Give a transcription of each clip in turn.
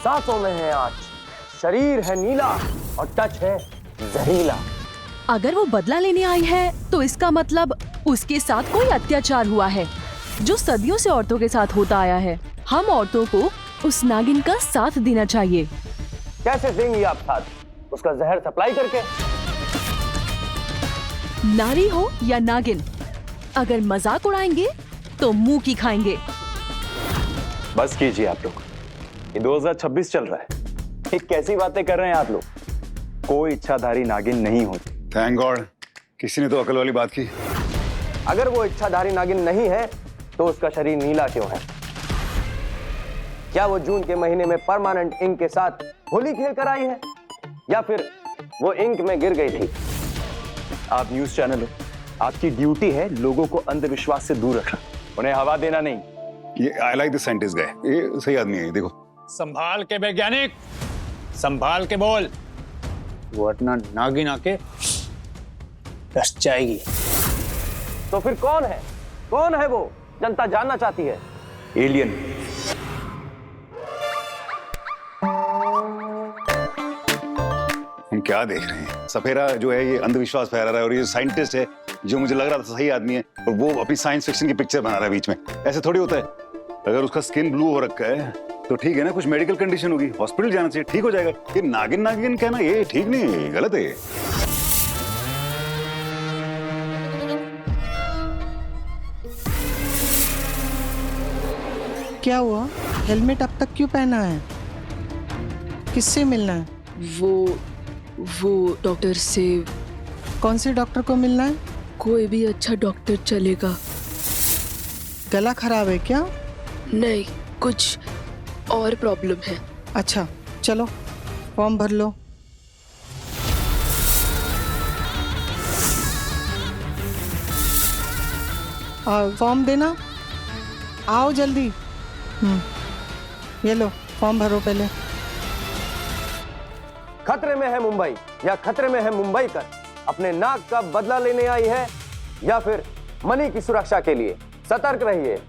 सांसों में है आँच, शरीर है नीला और टच है जहरीला। अगर वो बदला लेने आई है तो इसका मतलब उसके साथ कोई अत्याचार हुआ है जो सदियों से औरतों के साथ होता आया है। हम औरतों को उस नागिन का साथ देना चाहिए। कैसे देंगी आप साथ? उसका जहर सप्लाई करके। नारी हो या नागिन, अगर मजाक उड़ाएंगे तो मुंह की खाएंगे। बस कीजिए आप लोग, ये 2026 चल रहा है। ये कैसी बातें कर रहे हैं आप लोग? कोई इच्छाधारी नागिन नहीं होती। थैंक गॉड, किसी ने तो अकल वाली बात की। अगर वो इच्छाधारी नागिन नहीं है तो उसका शरीर नीला क्यों है? क्या वो जून के महीने में परमानेंट इंक के साथ होली खेल कर आई है या फिर वो इंक में गिर गई थी? आप न्यूज चैनल हो, आपकी ड्यूटी है लोगों को अंधविश्वास से दूर रखना, उन्हें हवा देना नहीं। ये आई लाइक द साइंटिस्ट गाय, ये सही आदमी है। देखो, संभाल के वैज्ञानिक, संभाल के बोल, वरना नागिन आके रस जाएगी। तो फिर कौन है? कौन है वो? जनता जानना चाहती है। एलियन। हम क्या देख रहे हैं? सपेरा जो है ये अंधविश्वास फैला रहा है और ये साइंटिस्ट है जो मुझे लग रहा था सही आदमी है और वो अपनी साइंस फिक्शन की पिक्चर बना रहा है बीच में। ऐसे थोड़ी होता है। अगर उसका स्किन ब्लू हो रखा है तो ठीक है ना, कुछ मेडिकल कंडीशन होगी, हॉस्पिटल जाना चाहिए, ठीक हो जाएगा। ये नागिन नागिन कहना ये ठीक नहीं है, गलत है। क्या हुआ? हेलमेट अब तक क्यों पहना है? किससे मिलना है? वो डॉक्टर से। कौन से डॉक्टर को मिलना है? कोई भी अच्छा डॉक्टर चलेगा। गला खराब है क्या? नहीं, कुछ और प्रॉब्लम है। अच्छा चलो, फॉर्म भर लो। फॉर्म देना, आओ जल्दी। ये लो, फॉर्म भरो पहले। खतरे में है मुंबई या खतरे में है मुंबई कर? अपने नाक का बदला लेने आई है या फिर मनी की सुरक्षा के लिए? सतर्क रहिए,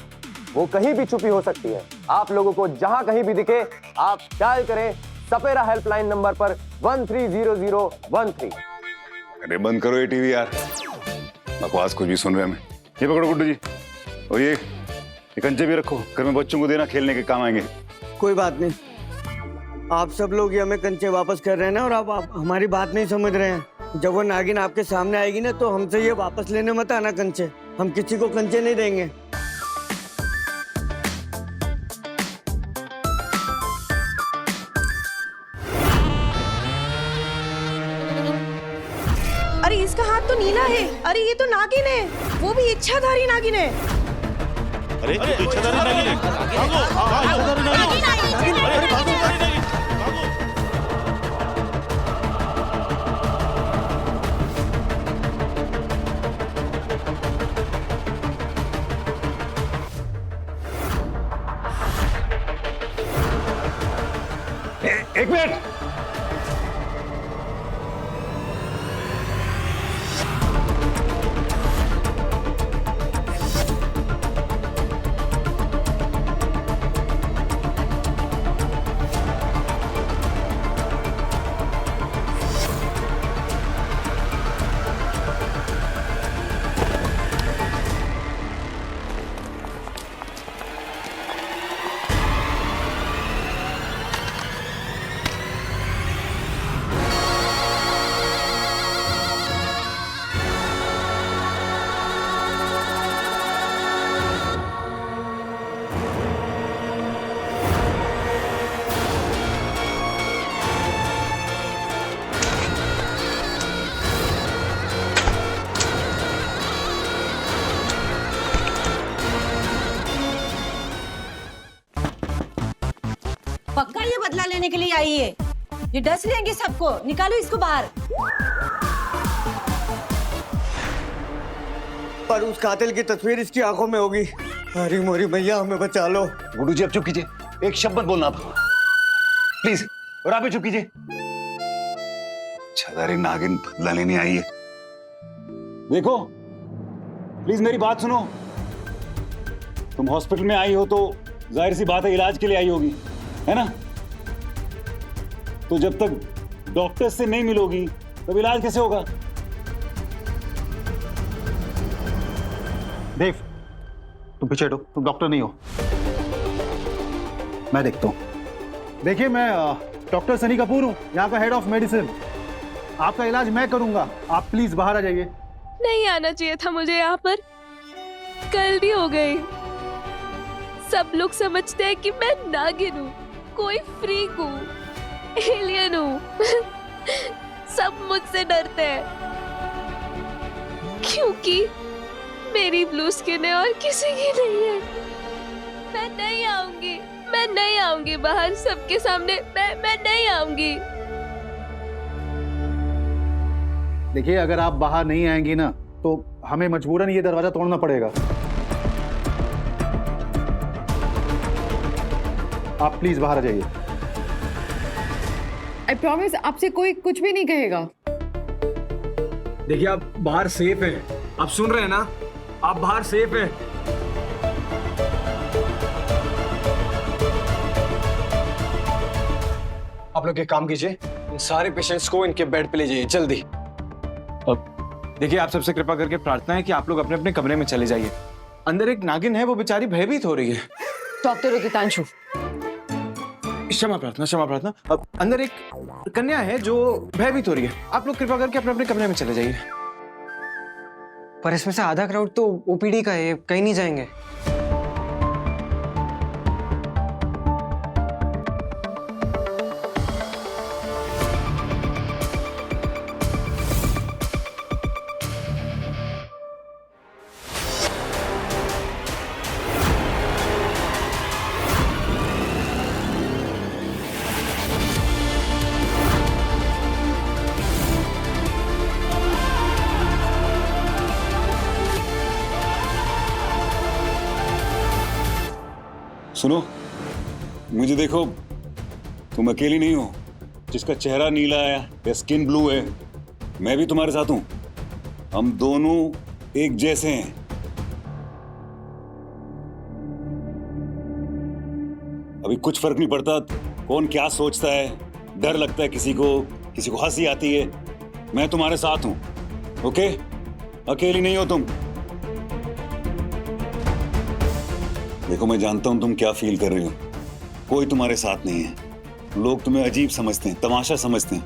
वो कहीं भी छुपी हो सकती है। आप लोगों को जहां कहीं भी दिखे आप डायल करें सपेरा हेल्पलाइन नंबर पर 130013। अरे बंद करो ये टीवी यार, बकवास कुछ भी सुन रहे हैं हमें। ये पकड़ो गुड्डू जी, और ये कंचे भी रखो, घर में बच्चों को देना, खेलने के काम आएंगे। कोई बात नहीं, आप सब लोग ये हमें कंचे वापस कर रहे हैं ना, और आप हमारी बात नहीं समझ रहे हैं। जब वो नागिन आपके सामने आएगी ना तो हमसे ये वापस लेने मत आना कंचे। हम किसी को कंचे नहीं देंगे। अरे इसका हाथ तो नीला है। अरे ये तो नागिन है, वो भी इच्छाधारी नागिन है। अरे इच्छाधारी नागिन है। भागो, भागो, नागिन, अरे भागो, भागो। एक मिनट, पक्का ये बदला लेने के लिए आई है। ये डस लेंगे सबको। निकालो इसको बाहर। पर उस कातिल की तस्वीर इसकी आंखों में होगी। अरे मोरी मैया, हमें बचा लो। गुड्डू जी अब चुप कीजिए, एक शब्द मत बोलना आप प्लीज। और आप भी चुप कीजिए। इच्छाधारी नागिन बदला लेने आई है। देखो प्लीज मेरी बात सुनो। तुम हॉस्पिटल में आई हो तो जाहिर सी बात है इलाज के लिए आई होगी, है ना? तो जब तक डॉक्टर से नहीं मिलोगी तब इलाज कैसे होगा? देव, तुम पीछे हटो, तुम डॉक्टर नहीं हो, मैं देखता हूँ। देखिए, मैं डॉक्टर सनी कपूर हूँ, यहाँ का हेड ऑफ मेडिसिन। आपका इलाज मैं करूंगा, आप प्लीज बाहर आ जाइए। नहीं आना चाहिए था मुझे यहाँ पर, गलती हो गई। सब लोग समझते हैं कि मैं नागिन हूँ, कोई फ्रीक हूँ, एलियन हूँ। सब मुझसे डरते हैं क्योंकि मेरी ब्लू स्किन है और किसी की नहीं है। मैं नहीं आऊंगी बाहर सबके सामने, मैं नहीं आऊंगी। देखिए, अगर आप बाहर नहीं आएंगी ना तो हमें मजबूरन ये दरवाजा तोड़ना पड़ेगा। आप प्लीज बाहर आ जाइए। आई प्रॉमिस, आपसे कोई कुछ भी नहीं कहेगा। देखिए, आप बाहर सेफ हैं, आप सुन रहे हैं ना, आप बाहर सेफ हैं। आप लोग एक काम कीजिए, इन सारे पेशेंट्स को इनके बेड पे ले जाइए जल्दी। देखिए, आप सबसे कृपा करके प्रार्थना है कि आप लोग अपने अपने कमरे में चले जाइए। अंदर एक नागिन है, वो बेचारी भयभीत हो रही है। डॉक्टर गीतांशु, क्षमा प्रार्थना। अब अंदर एक कन्या है जो भयभीत हो रही है। आप लोग कृपा करके अपने अपने कमरे में चले जाइए। पर इसमें से आधा क्राउड तो ओपीडी का है, कहीं नहीं जाएंगे। सुनो, मुझे देखो, तुम अकेली नहीं हो जिसका चेहरा नीला है या स्किन ब्लू है। मैं भी तुम्हारे साथ हूं, हम दोनों एक जैसे हैं। अभी कुछ फर्क नहीं पड़ता कौन क्या सोचता है, डर लगता है किसी को हंसी आती है। मैं तुम्हारे साथ हूं, ओके? अकेली नहीं हो तुम। देखो, मैं जानता हूं तुम क्या फील कर रहे हो। कोई तुम्हारे साथ नहीं है। लोग तुम्हें अजीब समझते हैं, तमाशा समझते हैं,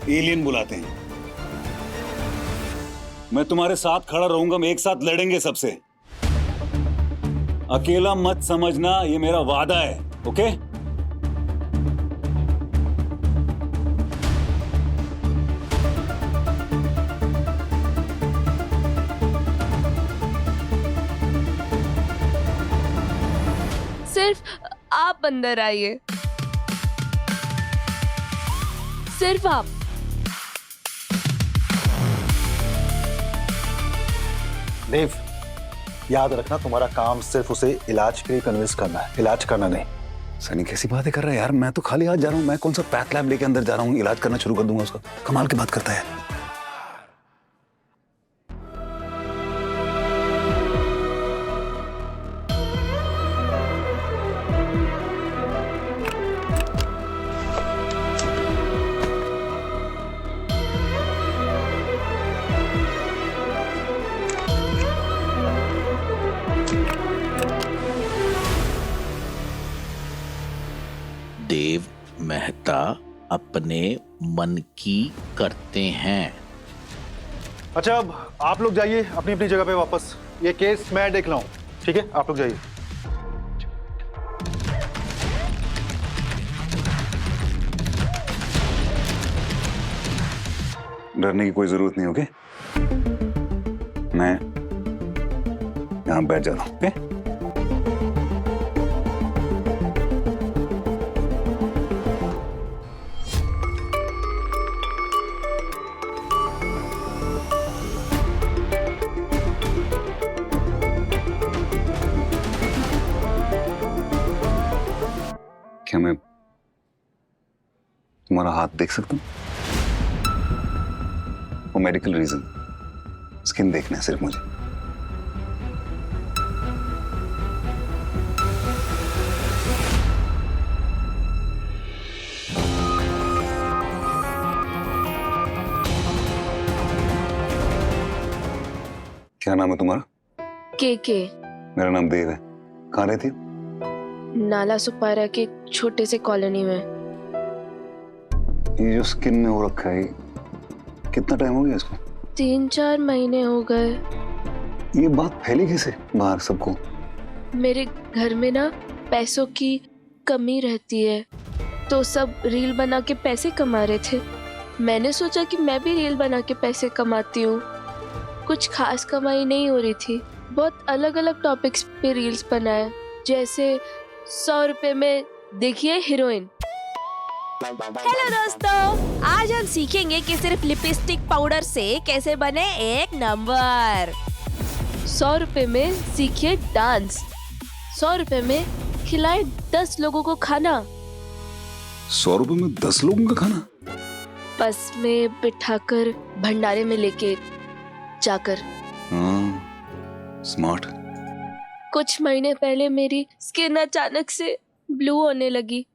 एलियन बुलाते हैं। मैं तुम्हारे साथ खड़ा रहूंगा, हम एक साथ लड़ेंगे सबसे। अकेला मत समझना, ये मेरा वादा है, ओके? सिर्फ आप अंदर आइए, सिर्फ आप। देव, याद रखना, तुम्हारा काम सिर्फ उसे इलाज के लिए कन्विंस करना है, इलाज करना नहीं। सनी कैसी बातें कर रहा है यार? मैं तो खाली हाथ जा रहा हूँ। मैं कौन सा पैथ लैब लेके अंदर जा रहा हूँ, इलाज करना शुरू कर दूंगा उसका? कमाल की बात करता है। देव मेहता अपने मन की करते हैं। अच्छा, अब आप लोग जाइए अपनी अपनी जगह पे वापस। ये केस मैं देख रहा हूँ, ठीक है? आप लोग जाइए। डरने की कोई जरूरत नहीं, ओके? मैं यहां बैठ जा रहा हूं, ओके? क्या मैं तुम्हारा हाथ देख सकता हूं? वो मेडिकल रीजन, स्किन देखना है सिर्फ मुझे। क्या नाम है तुम्हारा? के मेरा नाम देव है। कहाँ रहती हो? नाला सुपारा के छोटे से कॉलोनी में। ये जो स्किन में हो रखा है, कितना टाइम हो गया इसको? 3-4 महीने हो गए। ये बात फैली कैसे बाहर सबको? मेरे घर में ना पैसों की कमी रहती है, तो सब रील बना के पैसे कमा रहे थे। मैंने सोचा कि मैं भी रील बना के पैसे कमाती हूँ। कुछ खास कमाई नहीं हो रही थी। बहुत अलग अलग टॉपिक्स पे रील्स बनाए, जैसे 100 रुपए में देखिए हीरोइन। हेलो दोस्तों, आज हम सीखेंगे कि सिर्फ लिपस्टिक पाउडर से कैसे बने एक नंबर। 100 रुपए में सीखिए डांस। 100 रुपए में खिलाए 10 लोगों को खाना। 100 रुपए में 10 लोगों का खाना? बस में बिठाकर भंडारे में लेके जाकर। हाँ, स्मार्ट। कुछ महीने पहले मेरी स्किन अचानक से ब्लू होने लगी,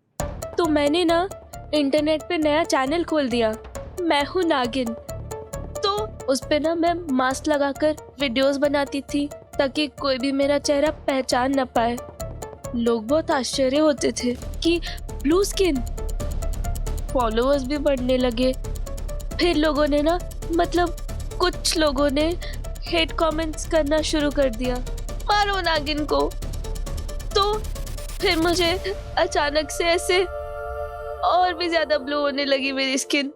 तो मैंने ना इंटरनेट पे नया चैनल खोल दिया, मैं हूँ नागिन। तो उस पे ना मैं मास्क लगाकर वीडियोस बनाती थी, ताकि कोई भी मेरा चेहरा पहचान न पाए। लोग बहुत आश्चर्य होते थे कि ब्लू स्किन। फॉलोअर्स भी बढ़ने लगे। फिर लोगों ने ना, मतलब कुछ लोगों ने हेट कमेंट्स करना शुरू कर दिया, मारो नागिन को। तो फिर मुझे अचानक से ऐसे और भी ज्यादा ब्लू होने लगी मेरी स्किन।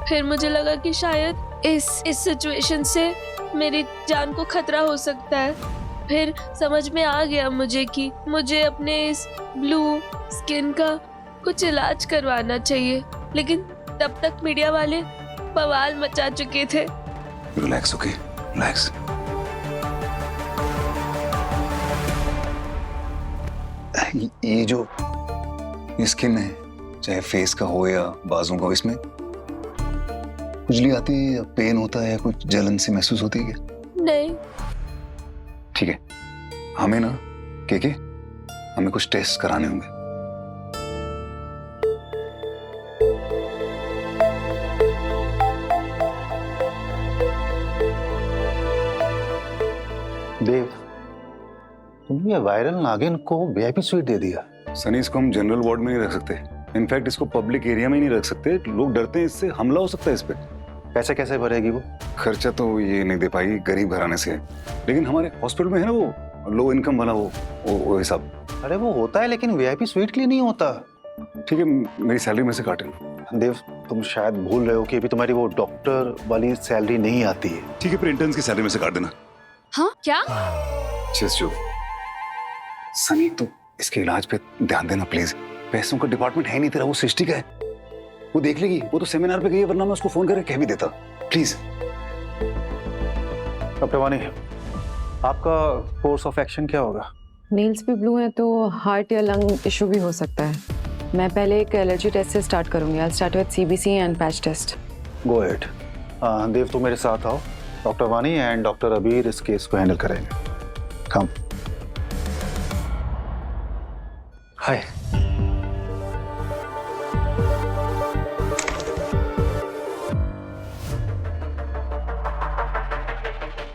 फिर मुझे लगा कि शायद इस सिचुएशन से मेरी जान को खतरा हो सकता है। फिर समझ में आ गया मुझे कि मुझे अपने इस ब्लू स्किन का कुछ इलाज करवाना चाहिए, लेकिन तब तक मीडिया वाले बवाल मचा चुके थे। Relax, okay, relax. ये जो स्किन है, चाहे फेस का हो या बाजू का, इसमें खुजली आती है या पेन होता है या कुछ जलन सी महसूस होती है क्या? नहीं। ठीक है, हमें ना के हमें कुछ टेस्ट कराने होंगे। देव, तुमने ये वायरल नागिन को वीआईपी स्वीट दे दिया। सनी, इसको हम जनरल वार्ड में नहीं रख सकते। इनफैक्ट इसको पब्लिक एरिया में नहीं रख सकते। लोग डरते हैं, इससे हमला हो सकता है इस पे। पैसे कैसे भरेगी वो? खर्चा तो ये नहीं दे पाई, गरीब घराने से है। लेकिन हमारे हॉस्पिटल में है ना वो लो इनकम वाला वो हिसाब। अरे वो होता है, लेकिन वीआईपी स्वीट के लिए नहीं होता। ठीक है, मेरी सैलरी में से काटे लो। देव, तुम शायद भूल रहे हो कि अभी तुम्हारी वो डॉक्टर वाली सैलरी नहीं आती है। ठीक है, फिर इंटर्न्स की सैलरी में से काट देना। हाँ क्या? जो सनी, तो इसके इलाज पे ध्यान देना प्लीज। पैसों का डिपार्टमेंट है नहीं तेरा, वो सृष्टि का है। वो देख लेगी। वो तो सेमिनार पे गई है, वरना मैं उसको फोन करके कह भी देता। प्लीज। डॉक्टर वानी, आपका कोर्स ऑफ एक्शन क्या होगा? नेल्स भी ब्लू हैं तो हार्ट या लंग इशू भी हो सकता है। मैं पहले एक एलर्जी टेस्ट से स्टार्ट करूंगी। I start with CBC and patch test. Go ahead. Dev, तुम मेरे साथ आओ। डॉक्टर वानी एंड डॉक्टर अबीर इस केस को हैंडल करेंगे। कम। हाय।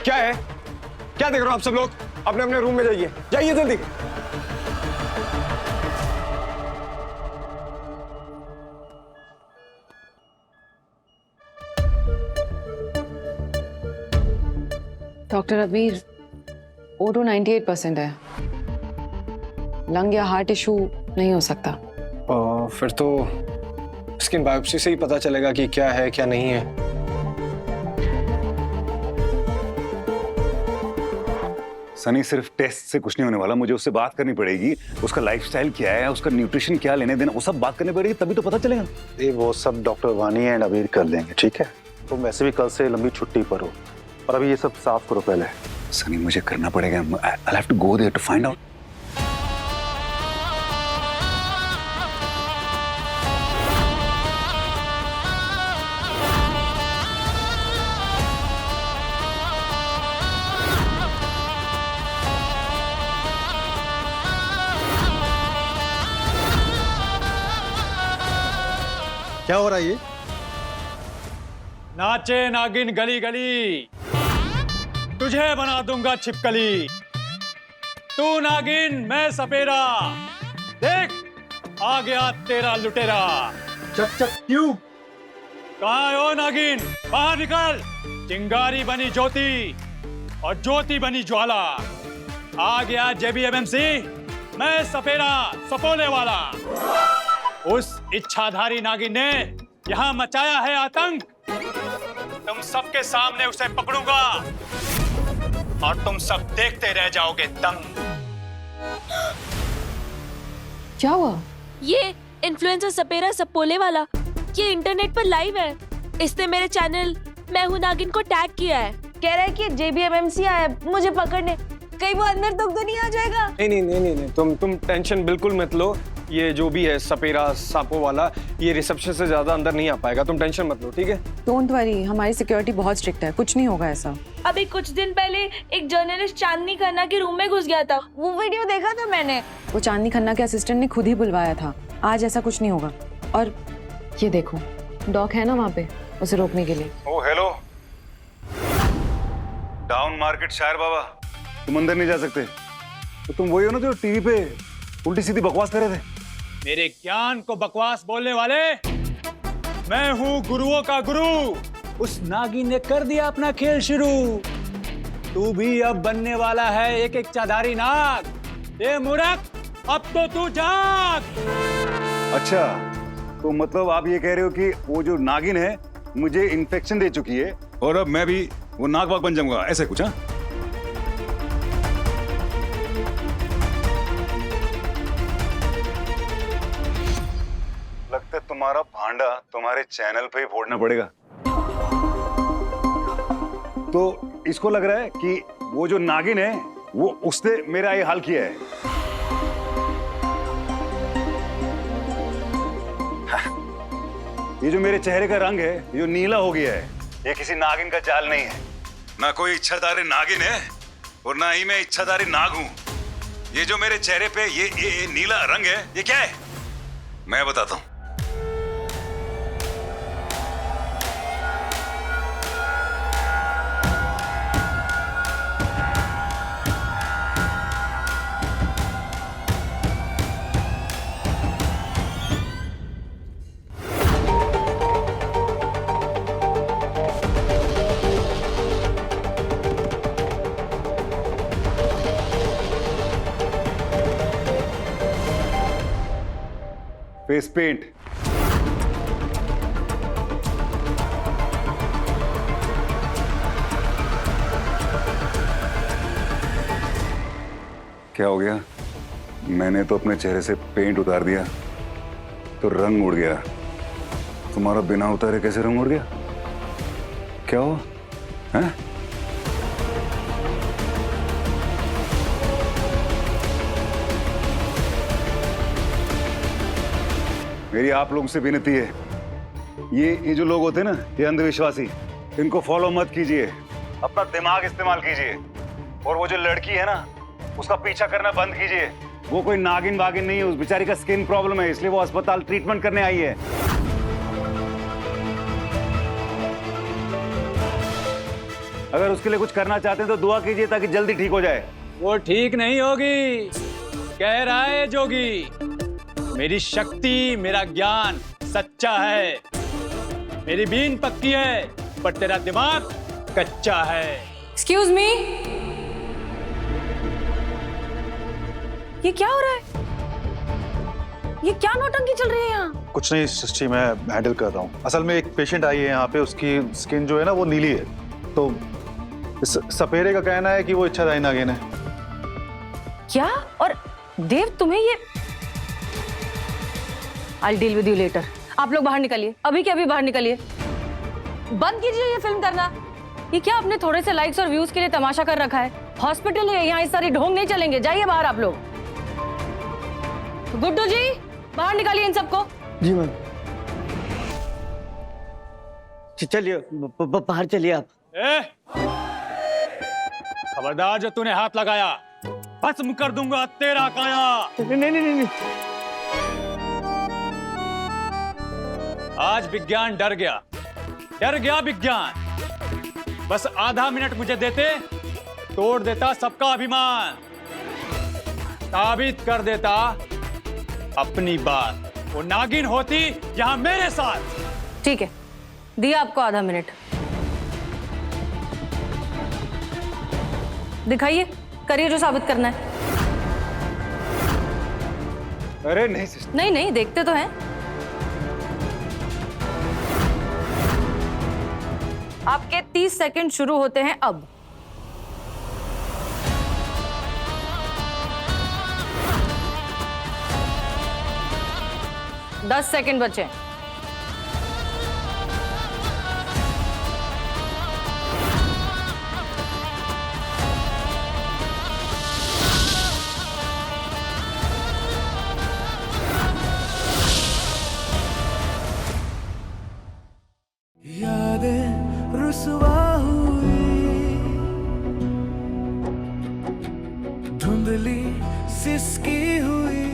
क्या है? क्या देख रहे हो आप सब लोग? अपने अपने रूम में जाइए, जाइए जल्दी। डॉक्टर अबीर, O2 98% है। लंग या हार्ट इशू नहीं हो सकता। फिर तो स्किन बायोप्सी से ही पता चलेगा कि क्या है क्या नहीं है। सनी, सिर्फ टेस्ट से कुछ नहीं होने वाला। मुझे उससे बात करनी पड़ेगी। उसका लाइफस्टाइल क्या है, उसका न्यूट्रिशन क्या, लेने देना, वो सब बात करनी पड़ेगी, तभी तो पता चलेगा। ये वो सब डॉक्टर वानी एंड अबीर कर लेंगे, ठीक है? तुम वैसे भी कल से लंबी छुट्टी पर हो, और अभी ये सब साफ करो पहले। सनी, मुझे करना पड़ेगा। I'll have to go there to find out. क्या हो रहा है ये? नाचे नागिन गली गली, तुझे बना दूंगा छिपकली। तू नागिन, मैं सपेरा। देख आ गया तेरा लुटेरा। चक चक ट्यूब। कहाँ हो नागिन? बाहर निकल। चिंगारी बनी ज्योति और ज्योति बनी ज्वाला। आ गया JBMMC, मैं सपेरा, सपोले वाला। उस इच्छाधारी नागिन ने यहाँ मचाया है आतंक। तुम सबके सामने उसे पकड़ूंगा और तुम सब देखते रह जाओगे दंग। क्या हुआ? ये इन्फ्लुएंसर सपेरा सपोले वाला, ये इंटरनेट पर लाइव है। इसने मेरे चैनल मैं हूँ नागिन को टैग किया है। कह रहा है कि JBMMC आया है मुझे पकड़ने। कहीं वो अंदर तक तो नहीं आ जाएगा? नहीं, तुम टेंशन बिल्कुल मत लो। ये जो भी है सपेरा सापो वाला, ये रिसेप्शन से ज्यादा अंदर नहीं आ पाएगा। तुम टेंशन मत लो, ठीक है? डोंट वरी, हमारी सिक्योरिटी बहुत स्ट्रिक्ट है, कुछ नहीं होगा ऐसा। अभी कुछ दिन पहले एक जर्नलिस्ट चांदनी खन्ना के रूम में घुस गया था, वो वीडियो देखा था मैंने। वो चांदनी खन्ना के असिस्टेंट ने खुद ही बुलवाया था। आज ऐसा कुछ नहीं होगा। और ये देखो, डॉग है ना वहाँ पे, उसे रोकने के लिए। ओ हेलो, डाउन मार्केट शायर बाबा, तुम अंदर नहीं जा सकते। तो तुम वही हो ना जो टीवी पे उल्टी सीधी बकवास कर रहे थे? मेरे ज्ञान को बकवास बोलने वाले, मैं हूँ गुरुओं का गुरु। उस नागिन ने कर दिया अपना खेल शुरू। तू भी अब बनने वाला है एक इच्छाधारी नाग। ए मूर्ख, अब तो तू जाग। अच्छा, तो मतलब आप ये कह रहे हो कि वो जो नागिन है मुझे इन्फेक्शन दे चुकी है और अब मैं भी वो नाग बाग बन जाऊंगा, ऐसे कुछ? हाँ, लगता है तुम्हारा भांडा तुम्हारे चैनल पे ही फोड़ना पड़ेगा। तो इसको लग रहा है कि वो जो नागिन है वो उसने मेरा ये हाल किया है। ये जो मेरे चेहरे का रंग है, ये जो नीला हो गया है, ये किसी नागिन का जाल नहीं है। ना कोई इच्छाधारी नागिन है और ना ही मैं इच्छाधारी नाग हूं। ये जो मेरे चेहरे पे ये नीला रंग है, ये क्या है मैं बताता हूं। Face paint. क्या हो गया? मैंने तो अपने चेहरे से पेंट उतार दिया तो रंग उड़ गया। तुम्हारा बिना उतारे कैसे रंग उड़ गया? क्या हुआ? हैं? मेरी आप लोगों से विनती है, ये जो लोग होते हैं ना, ये अंधविश्वासी, इनको फॉलो मत कीजिए, अपना दिमाग इस्तेमाल कीजिए। और वो जो लड़की है ना, उसका पीछा करना बंद कीजिए। वो कोई नागिन वागिन नहीं है, उस बेचारी का स्किन प्रॉब्लम है, इसलिए वो अस्पताल ट्रीटमेंट करने आई है। अगर उसके लिए कुछ करना चाहते हैं तो दुआ कीजिए ताकि जल्दी ठीक हो जाए। वो ठीक नहीं होगी, कह रहा है जोगी। मेरी शक्ति, मेरा ज्ञान सच्चा है। मेरी बीन पक्की है, पर तेरा दिमाग कच्चा है। एक्सक्यूज मी, ये क्या हो रहा है? ये क्या नौटंकी चल रही है यहाँ? कुछ नहीं सृष्टि, मैं हैंडल कर रहा हूँ। असल में एक पेशेंट आई है यहाँ पे, उसकी स्किन जो है ना वो नीली है। तो इस सपेरे का कहना है कि वो इच्छाधारी नागिन है। क्या? और देव तुम्हें ये I'll deal with you later. आप लोग बाहर निकलिए, अभी के अभी बाहर निकलिए। बंद कीजिए ये फिल्म करना। ये क्या आपने थोड़े से लाइक्स और व्यूज के लिए तमाशा कर रखा है? हॉस्पिटल है यहाँ, इस सारी ढोंग नहीं चलेंगे। जाइए बाहर आप लोग। गुड्डू जी, बाहर निकालिए इन सबको। जी मैम। चलिए बाहर चलिए आप। खबरदार, जो तूने हाथ लगाया भस्म कर दूंगा तेरा काया। नहीं। आज विज्ञान डर गया विज्ञान। बस आधा मिनट मुझे देते तोड़ देता सबका अभिमान, साबित कर देता अपनी बात। वो नागिन होती यहां मेरे साथ। ठीक है, दिया आपको आधा मिनट। दिखाइए, करिए जो साबित करना है। अरे नहीं सिस्टर। नहीं नहीं, देखते तो हैं। आपके 30 सेकंड शुरू होते हैं अब। दस सेकंड बचे। यादें रुसवा हुई, धुंधली सिसकी हुई,